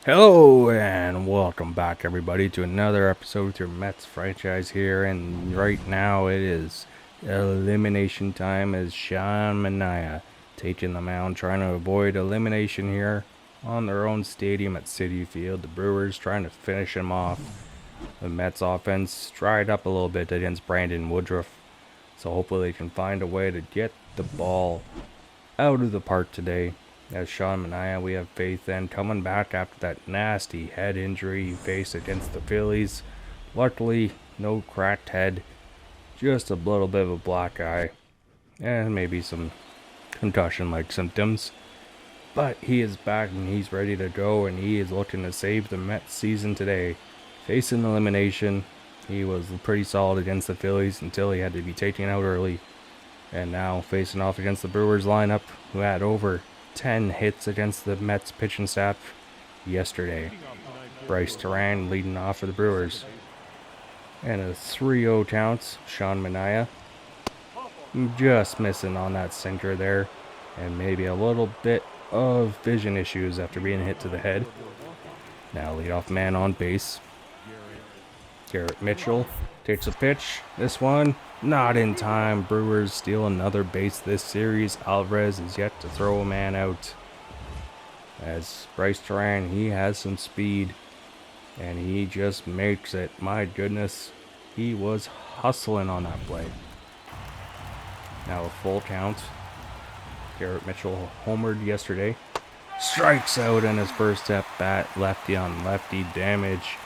Hello and welcome back everybody to another episode with your Mets franchise here, and right now it is elimination time as Sean Manaea taking the mound, trying to avoid elimination here on their own stadium at Citi Field. The Brewers trying to finish him off. The Mets offense dried up a little bit against Brandon Woodruff, so hopefully they can find a way to get the ball out of the park today. As Sean Manaea, we have faith in coming back after that nasty head injury he faced against the Phillies. Luckily, no cracked head, just a little bit of a black eye, and maybe some concussion-like symptoms. But he is back and he's ready to go, and he is looking to save the Mets season today. Facing elimination, he was pretty solid against the Phillies until he had to be taken out early. And now facing off against the Brewers lineup, who had over 10 hits against the Mets pitching staff yesterday. Bryce Duran leading off for the Brewers. And a 3-0 count. Sean Manaea just missing on that sinker there. And maybe a little bit of vision issues after being hit to the head. Now leadoff man on base. Garrett Mitchell takes a pitch. This one not in time. Brewers steal another base this series. Alvarez is yet to throw a man out. As Bryce Duran, he has some speed and he just makes it. My goodness, he was hustling on that play. Now a full count. Garrett Mitchell homered yesterday. Strikes out in his first at bat. Lefty on lefty damage.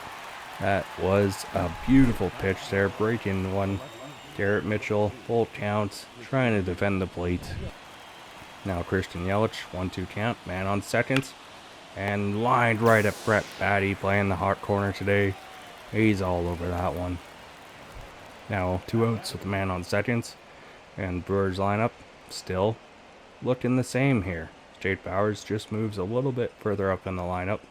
That was a beautiful pitch there, breaking one. Garrett Mitchell, full count, trying to defend the plate. Now Christian Yelich, 1-2 count, man on second. And lined right at Brett Baty, playing the hot corner today. He's all over that one. Now 2 outs with the man on second. And Brewers lineup still looking the same here. Jake Bauers just moves a little bit further up in the lineup.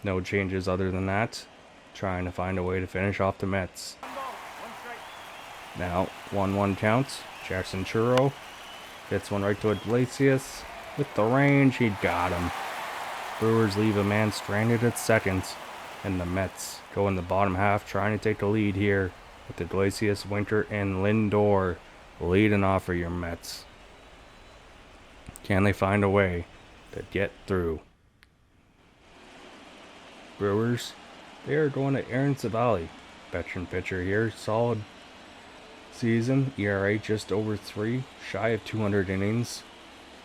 No changes other than that. Trying to find a way to finish off the Mets. Now 1-1 counts. Jackson Churro gets one right to Iglesias. With the range, he got him. Brewers leave a man stranded at second, and the Mets go in the bottom half trying to take the lead here with Iglesias, Winker, and Lindor leading off for your Mets. Can they find a way to get through? Brewers, they are going to Aaron Savali, veteran pitcher here. Solid season. ERA just over 3, shy of 200 innings.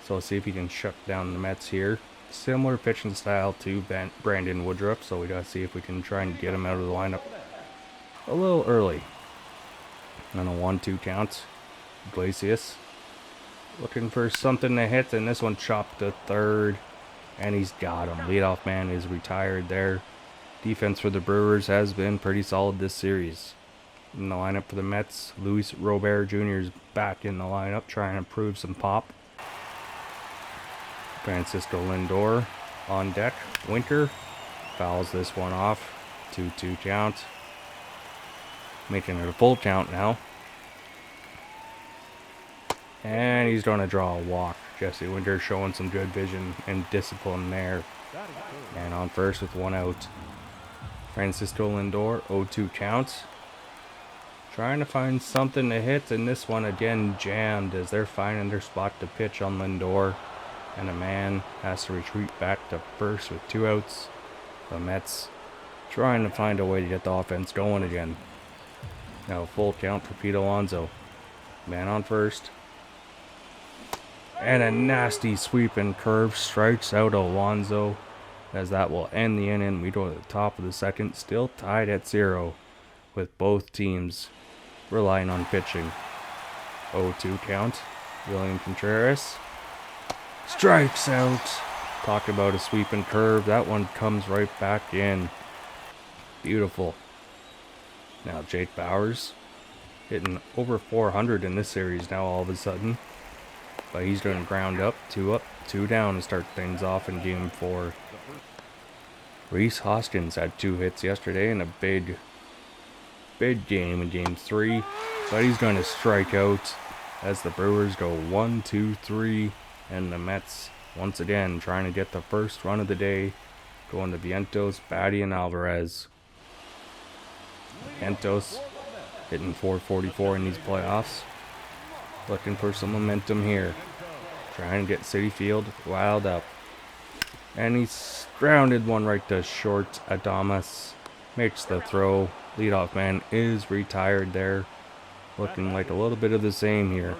So let's see if he can shut down the Mets here. Similar pitching style to Brandon Woodruff, so we gotta see if we can try and get him out of the lineup a little early. And a 1-2 count. Iglesias looking for something to hit, and this one chopped to third, and he's got him. Leadoff man is retired there. Defense for the Brewers has been pretty solid this series. In the lineup for the Mets, Luis Robert Jr. is back in the lineup, trying to prove some pop. Francisco Lindor on deck. Winker fouls this one off. 2-2 count. Making it a full count now. And he's going to draw a walk. Jesse Winker showing some good vision and discipline there. And on first with 1 out. Francisco Lindor, 0-2 count. Trying to find something to hit, and this one again jammed as they're finding their spot to pitch on Lindor. And a man has to retreat back to first with 2 outs. The Mets trying to find a way to get the offense going again. Now full count for Pete Alonso. Man on first. And a nasty sweep and curve strikes out Alonso, as that will end the inning. We go to the top of the second, still tied at 0, with both teams relying on pitching. 0-2 count. William Contreras strikes out. Talk about a sweep and curve. That one comes right back in. Beautiful. Now Jake Bauers hitting over 400 in this series now all of a sudden. But he's going to ground up, 2 up, 2 down to start things off in Game 4. Rhys Hoskins had 2 hits yesterday in a big game in Game 3. But he's going to strike out as the Brewers go 1-2-3. And the Mets, once again, trying to get the first run of the day Going to Vientos, Batty, and Alvarez. Vientos hitting 444 in these playoffs. Looking for some momentum here. Trying to get City Field riled up. And he's grounded one right to short. Adamas makes the throw. Leadoff man is retired there. Looking like a little bit of the same here.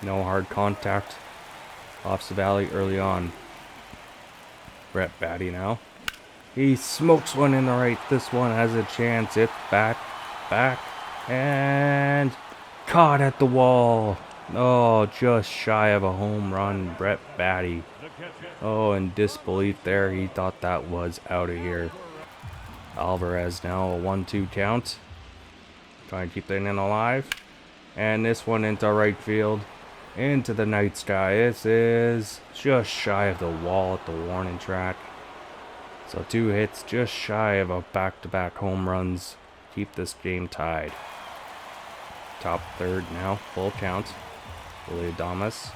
No hard contact. Off Valley early on. Brett Batty now. He smokes one in the right. This one has a chance. It's back, and caught at the wall. Oh, just shy of a home run, Brett Batty. Oh, in disbelief there. He thought that was out of here. Alvarez now a 1-2 count. Trying to keep the inning alive. And this one into right field. Into the night sky. This is just shy of the wall at the warning track. So 2 hits just shy of a back-to-back home runs. Keep this game tied. Top third now, full count. Willie Adamas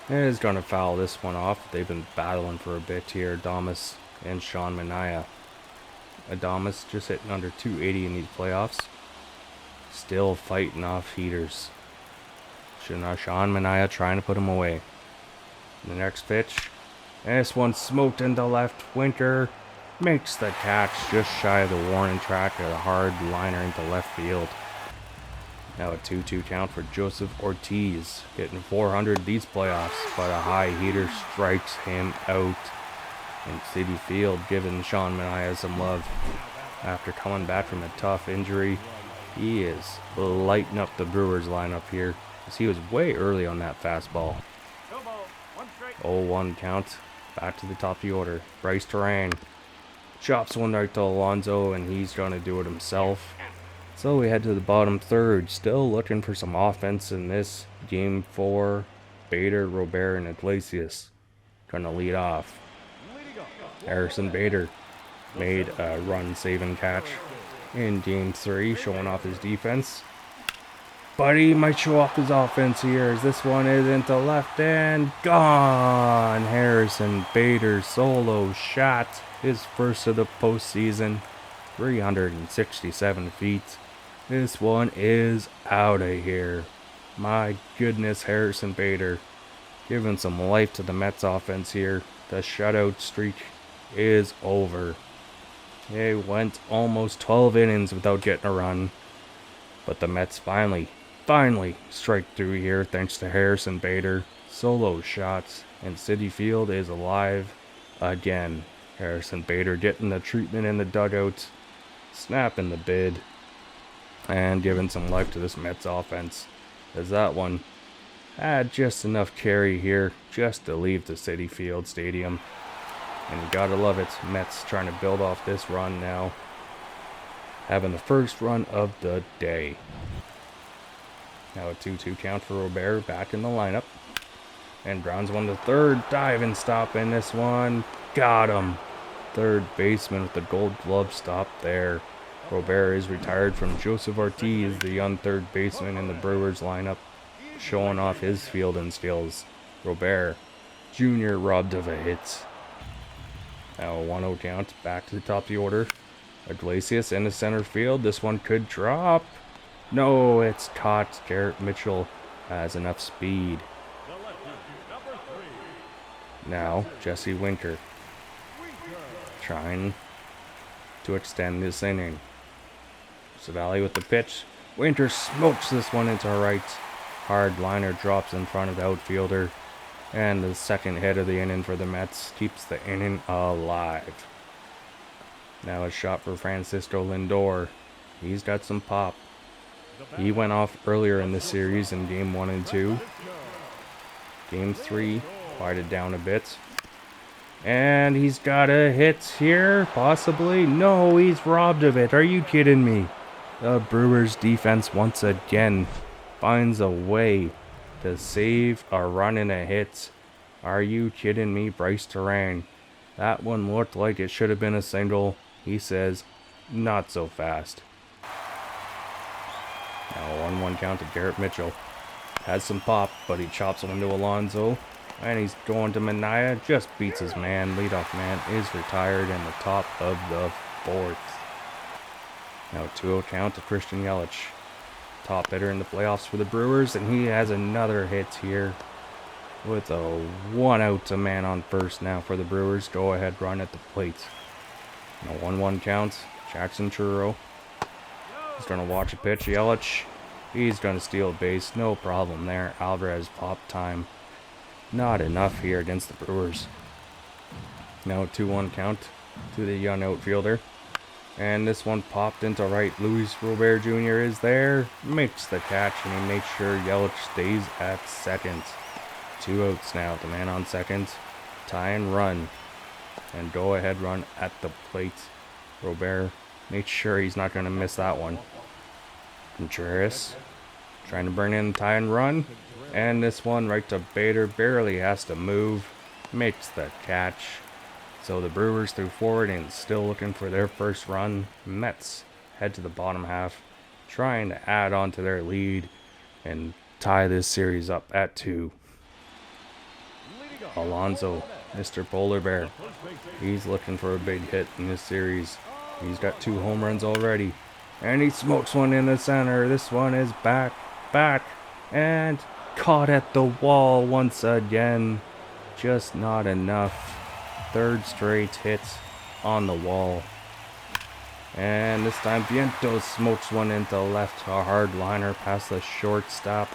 is going to foul this one off. They've been battling for a bit here, Adamas and Sean Manaea. Adamas just hitting under 280 in these playoffs. Still fighting off heaters. Sean Manaea trying to put him away. The next pitch. And this one smoked into left. Winker makes the catch just shy of the warning track. A hard liner into left field. Now a 2-2 count for Joseph Ortiz. Hitting 400 these playoffs, but a high heater strikes him out in Citi Field, giving Sean Manaea some love. After coming back from a tough injury, he is lighting up the Brewers lineup here, as he was way early on that fastball. 0-1 count. Back to the top of the order. Bryce Terrain chops one right to Alonso, and he's going to do it himself. So we head to the bottom third. Still looking for some offense in this game 4. Bader, Robert, and Iglesias going to lead off. Harrison Bader made a run-saving catch in game 3, showing off his defense. But he might show off his offense here, as this one is into left and gone. Harrison Bader solo shot, his first of the postseason, 367 feet. This one is out of here. My goodness, Harrison Bader giving some life to the Mets offense here. The shutout streak is over. They went almost 12 innings without getting a run, but the Mets finally strike through here thanks to Harrison Bader. Solo shots, and Citi Field is alive again. Harrison Bader getting the treatment in the dugout, snapping the bid, and giving some life to this Mets offense, as that one had just enough carry here just to leave the Citi Field Stadium. And you gotta love it, Mets trying to build off this run now, having the first run of the day. Now a 2-2 count for Robert, back in the lineup. And grounds one to third, dive and stop in this one. Got him. Third baseman with the gold glove stop there. Robert is retired from Joseph Ortiz, the young third baseman in the Brewers lineup, showing off his fielding skills. Robert Jr. robbed of a hit. Now a 1-0 count, back to the top of the order. Iglesias in the center field. This one could drop. No, it's caught. Garrett Mitchell has enough speed. Now, Jesse Winker trying to extend this inning. Savali with the pitch. Winter smokes this one into right. Hard liner drops in front of the outfielder. And the second hit of the inning for the Mets keeps the inning alive. Now a shot for Francisco Lindor. He's got some pop. He went off earlier in the series in game 1 and 2. Game 3, quieted down a bit. And he's got a hit here, possibly. No, he's robbed of it. Are you kidding me? The Brewers defense once again finds a way to save a run and a hit. Are you kidding me, Bryce Terrain? That one looked like it should have been a single. He says, not so fast. Now 1-1 count to Garrett Mitchell. Has some pop, but he chops one to Alonso. And he's going to Mania. Just beats his man. Leadoff man is retired in the top of the 4th. Now 2-0 count to Christian Yelich. Top hitter in the playoffs for the Brewers. And he has another hit here. With a 1-out to man on first now for the Brewers. Go ahead run at the plate. Now 1-1 count. Jackson Churro. He's going to watch a pitch. Yelich. He's going to steal a base. No problem there. Alvarez pop time. Not enough here against the Brewers. Now 2-1 count to the young outfielder. And this one popped into right. Luis Robert Jr. is there. Makes the catch and he makes sure Yelich stays at second. 2 outs now. The man on second. Tie and run. And go ahead run at the plate. Robert makes sure he's not going to miss that one. Contreras trying to bring in tie and run. And this one right to Bader. Barely has to move. Makes the catch. So the Brewers threw forward and still looking for their first run. Mets head to the bottom half. Trying to add on to their lead. And tie this series up at 2. Alonso, Mr. Polar Bear. He's looking for a big hit in this series. He's got 2 home runs already. And he smokes one in the center. This one is back, and caught at the wall once again. Just not enough. 3rd straight hit on the wall. And this time Vientos smokes one into left, a hard liner past the shortstop.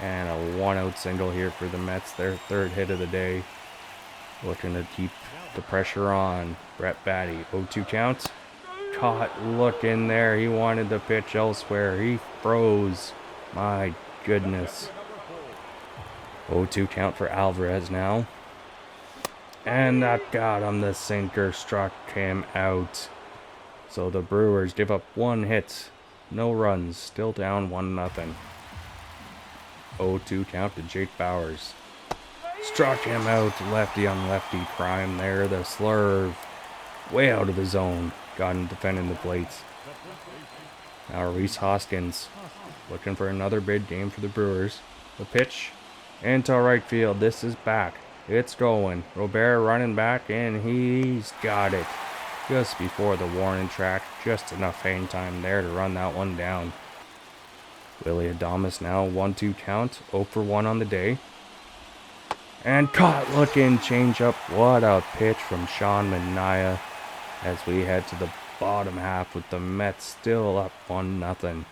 And a 1-out single here for the Mets, their 3rd hit of the day. Looking to keep the pressure on. Brett Batty, 0-2 count. Caught, look in there. He wanted to pitch elsewhere. He froze. My goodness. 0-2 count for Alvarez now. And that got him. The sinker struck him out. So the Brewers give up 1 hit. No runs. Still down 1-0. 0-2 count to Jake Bauers. Struck him out. Lefty on lefty prime there. The slurve. Way out of the zone. Got him defending the plates. Now Rhys Hoskins. Looking for another big game for the Brewers. The pitch. Into right field. This is back. It's going. Robert running back and he's got it. Just before the warning track. Just enough hang time there to run that one down. Willie Adames now 1-2 count. 0 for 1 on the day. And caught looking changeup. What a pitch from Sean Manaea. As we head to the bottom half with the Mets still up 1-0.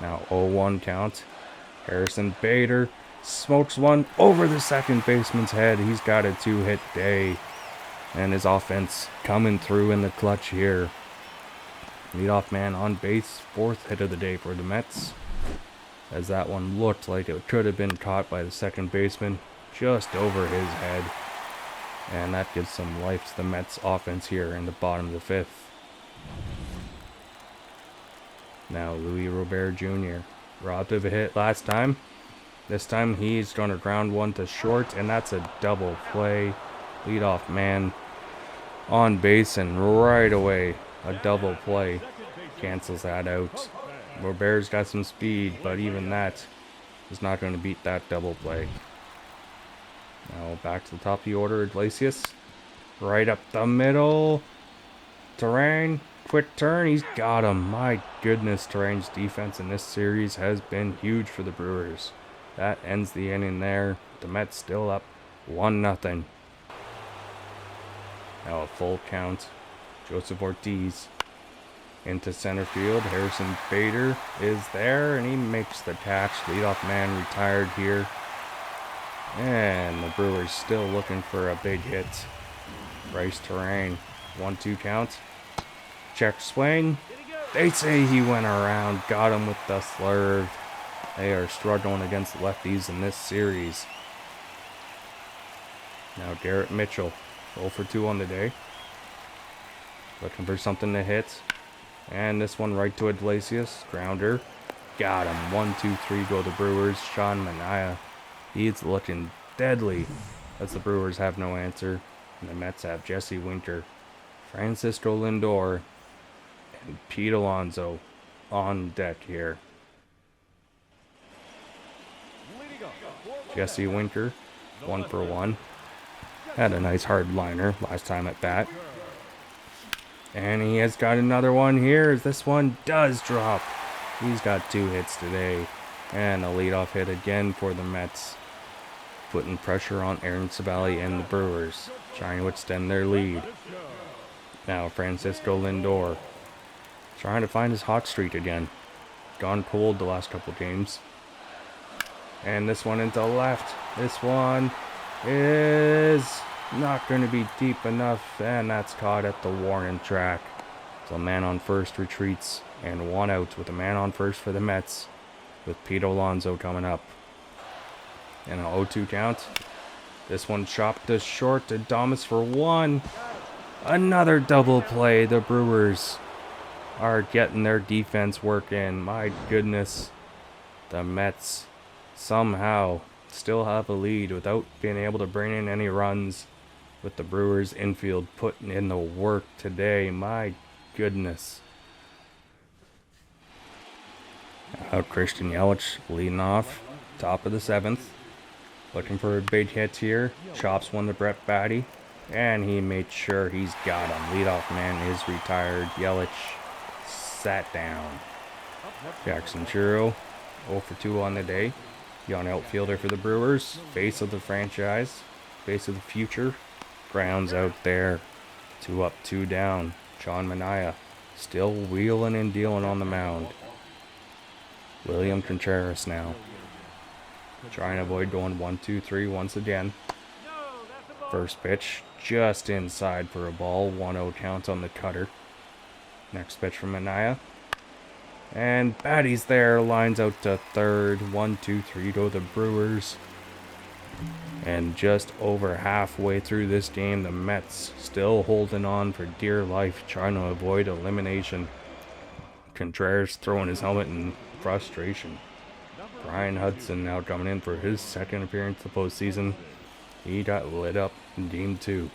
Now 0-1 count. Harrison Bader smokes one over the second baseman's head. He's got a 2-hit day. And his offense coming through in the clutch here. Leadoff man on base. 4th hit of the day for the Mets. As that one looked like it could have been caught by the second baseman. Just over his head. And that gives some life to the Mets offense here in the bottom of the 5th. Now Luis Robert Jr. robbed of a hit last time. This time he's going to ground one to short. And that's a double play. Leadoff man on base and right away a double play cancels that out. Robert's got some speed, but even that is not going to beat that double play. Now back to the top of the order, Iglesias. Right up the middle. Terrain, quick turn, he's got him. My goodness, Terrain's defense in this series has been huge for the Brewers. That ends the inning there. The Mets still up 1-0. Now a full count. Joseph Ortiz into center field. Harrison Bader is there, and he makes the catch. Leadoff man retired here. And the Brewers still looking for a big hit. Bryce Terrain, 1-2 count. Check swing. They say he went around. Got him with the slurve. They are struggling against lefties in this series. Now Garrett Mitchell, 0 for 2 on the day. Looking for something to hit. And this one right to Iglesias. Grounder. Got him. 1-2-3 go the Brewers. Sean Manaea. He's looking deadly as the Brewers have no answer. And the Mets have Jesse Winker, Francisco Lindor, and Pete Alonso on deck here. Jesse Winker, 1-for-1. Had a nice hard liner last time at bat. And he has got another one here. This one does drop. He's got 2 hits today. And a leadoff hit again for the Mets. Putting pressure on Aaron Civale and the Brewers, trying to extend their lead. Now Francisco Lindor, trying to find his hot streak again. Gone cold the last couple games. And this one into left. This one is not going to be deep enough, and that's caught at the warning track. So man on first retreats, and 1 out with a man on first for the Mets, with Pete Alonso coming up. And an 0-2 count. This one chopped to short to Adames for 1. Another double play. The Brewers are getting their defense working. My goodness. The Mets somehow still have a lead without being able to bring in any runs, with the Brewers infield putting in the work today. My goodness. Out Christian Yelich leading off, top of the 7th. Looking for a big hit here. Chops one to Brett Baty. And he made sure he's got him. Leadoff man is retired. Yelich sat down. Jackson Churro, 0-for-2 on the day. Young outfielder for the Brewers. Face of the franchise. Face of the future. Grounds out there. 2 up, 2 down. Sean Manaea still wheeling and dealing on the mound. William Contreras now. Trying to avoid going 1-2-3 once again. First pitch just inside for a ball. 1-0 count on the cutter. Next pitch from Manaea. And Batty's there. Lines out to third. 1-2-3 to the Brewers. And just over halfway through this game, the Mets still holding on for dear life, trying to avoid elimination. Contreras throwing his helmet in frustration. Brian Hudson now coming in for his second appearance of the postseason. He got lit up in game 2.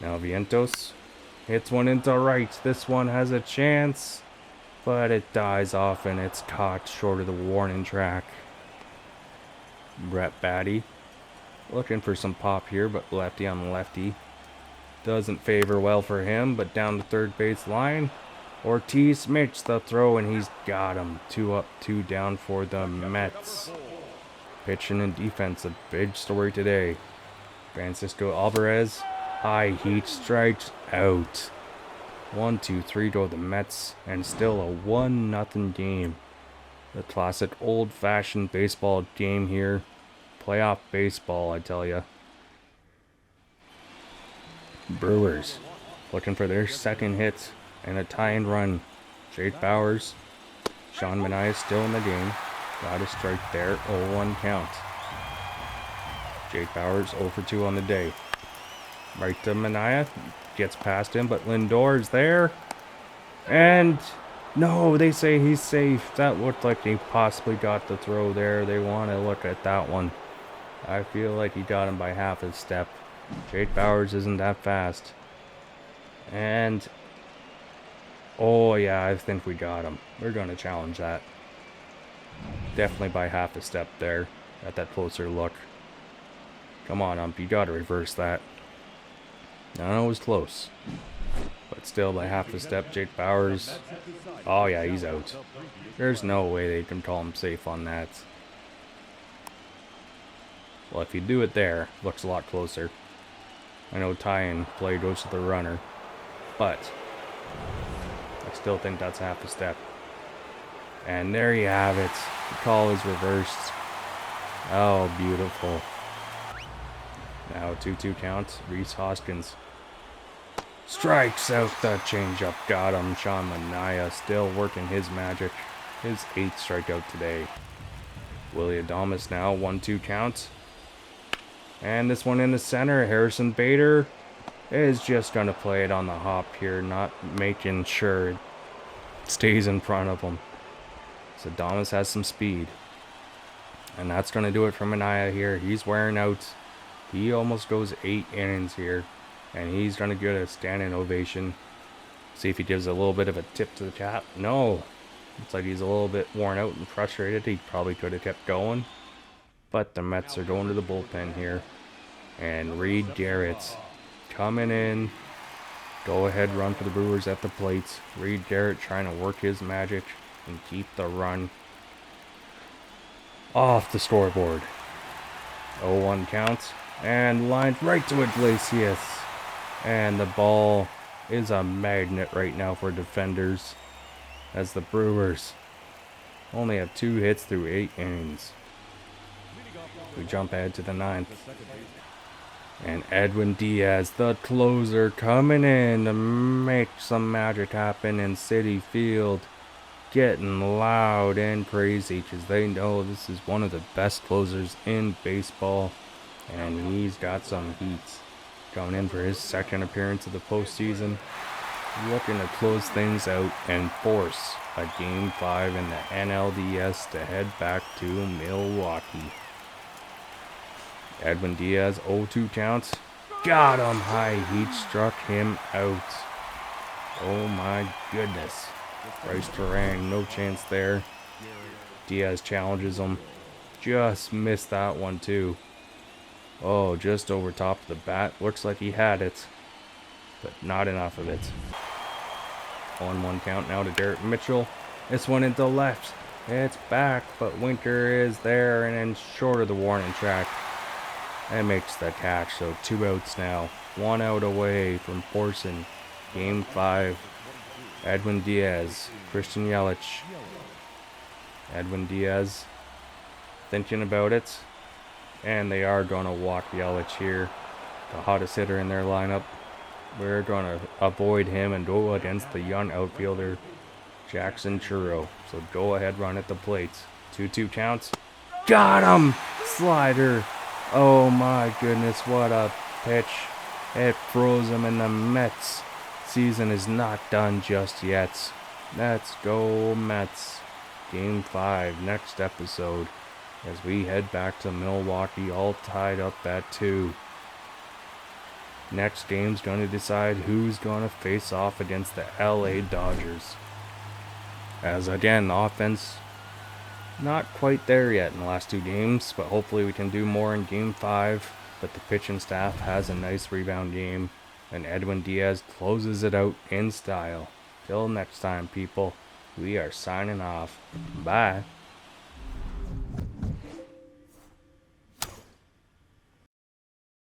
Now Vientos hits one into right. This one has a chance, but it dies off and it's caught short of the warning track. Brett Baty looking for some pop here, but lefty on lefty doesn't favor well for him, but down the third base line. Ortiz makes the throw, and he's got him. 2 up, 2 down for the Mets. Pitching and defense, a big story today. Francisco Alvarez, high heat, strikes out. 1-2-3 to the Mets, and still a 1-0 game. The classic old-fashioned baseball game here. Playoff baseball, I tell ya. Brewers looking for their second hit and a tying run. Jake Bauers. Sean Manaea still in the game. Got a strike there. 0-1 count. Jake Bauers 0-for-2 on the day. Right to Manaea. Gets past him, but Lindor's there. And no, they say he's safe. That looked like he possibly got the throw there. They want to look at that one. I feel like he got him by half a step. Jake Bauers isn't that fast. And oh yeah, I think we got him. We're going to challenge that. Definitely by half a step there at that closer look. Come on, ump, you got to reverse that. I know it was close, but still by half a step. Jake Bauers. Oh yeah, he's out. There's no way they can call him safe on that. Well, if you do it there, looks a lot closer. I know tie-in play goes to the runner, but I still think that's half a step. And there you have it. The call is reversed. Oh, beautiful. Now 2-2 count. Rhys Hoskins strikes out the changeup. Got him. Sean Manaea still working his magic. His 8th strikeout today. Willie Adames now. 1-2 count. And this one in the center. Harrison Bader is just going to play it on the hop here. Not making sure it stays in front of him. So Adames has some speed. And that's going to do it for Manaea here. He's wearing out. He almost goes 8 innings here. And he's going to get a standing ovation. See if he gives a little bit of a tip to the cap. No. Looks like he's a little bit worn out and frustrated. He probably could have kept going. But the Mets are going to the bullpen here. And Reed Garrett's coming in. Go ahead run for the Brewers at the plates. Reed Garrett trying to work his magic and keep the run off the scoreboard. 0-1 counts and lined right to Iglesias. And the ball is a magnet right now for defenders, as the Brewers only have 2 hits through 8 innings. We jump ahead to the 9th. And Edwin Diaz, the closer, coming in to make some magic happen in Citi Field. Getting loud and crazy because they know this is one of the best closers in baseball. And he's got some heats. Coming in for his 2nd appearance of the postseason. Looking to close things out and force a Game 5 in the NLDS to head back to Milwaukee. Edwin Diaz, 0-2 counts. Got him high. Heat struck him out. Oh my goodness. Bryce Terang, no chance there. Diaz challenges him. Just missed that one too. Oh, just over top of the bat. Looks like he had it, but not enough of it. 1-1 count now to Derek Mitchell. This one into left. It's back, but Winker is there and then short of the warning track. And makes the catch, so 2 outs now. 1 out away from forcing Game 5. Edwin Diaz, Christian Yelich. Edwin Diaz thinking about it. And they are going to walk Yelich here. The hottest hitter in their lineup. We're going to avoid him and go against the young outfielder, Jackson Churro. So go ahead, run at the plates. 2-2 counts. Got him! Slider. Oh my goodness, what a pitch. It froze him, and the Mets season is not done just yet. Let's go Mets. Game 5 next episode as we head back to Milwaukee, all tied up at 2. Next game's going to decide who's going to face off against the LA Dodgers. As again, offense not quite there yet in the last 2 games, but hopefully we can do more in Game 5. But the pitching staff has a nice rebound game, and Edwin Diaz closes it out in style. Till next time, people, we are signing off. Bye.